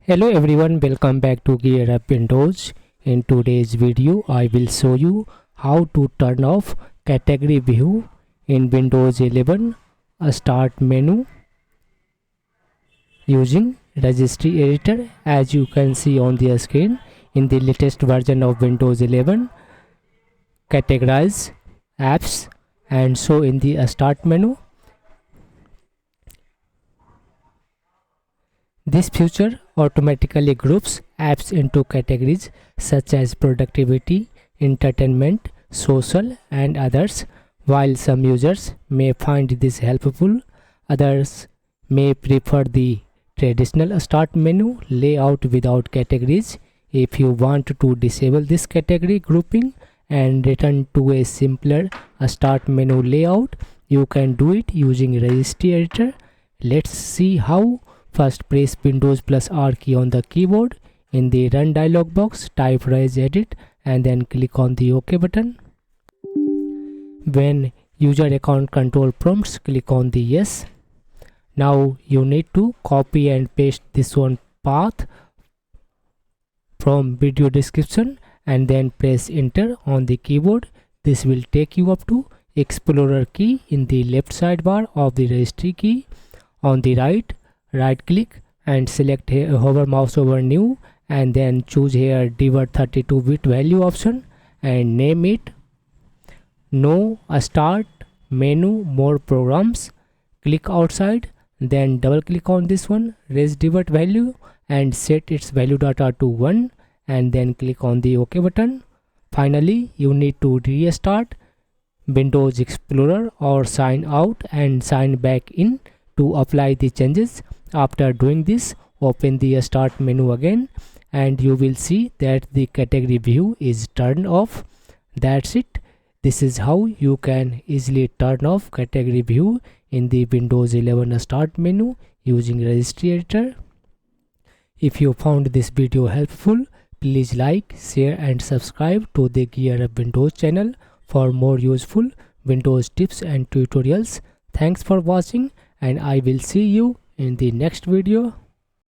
Hello everyone, welcome back to GearUpWindows. In today's video, I will show you how to turn off category view in Windows 11 Start menu using Registry Editor. As you can see on the screen, in the latest version of Windows 11, categorize apps and show in the Start menu. This feature automatically groups apps into categories such as productivity, entertainment, social, and others. While some users may find this helpful, others may prefer the traditional start menu layout without categories. If you want to disable this category grouping and return to a simpler start menu layout, you can do it using Registry Editor. Let's see how. First, press Windows plus R key on the keyboard. In the Run dialog box, type regedit and then click on the OK button. When user account control prompts, click on the Yes. Now you need to copy and paste this one path from video description and then press Enter on the keyboard. This will take you up to Explorer key in the left sidebar of the registry key. On the right click and select hover mouse over new and then choose here divert 32-bit value option and name it no start menu more programs. Click outside, then double click on this one raise divert value and set its value data to 1 and then click on the OK button. Finally, you need to restart Windows Explorer or sign out and sign back in to apply the changes. After doing this, open the start menu again and you will see that the category view is turned off. That's it. This is how you can easily turn off category view in the Windows 11 start menu using Registry Editor. If you found this video helpful, please like, share and subscribe to the GearUpWindows channel for more useful Windows tips and tutorials. Thanks for watching and I will see you in the next video.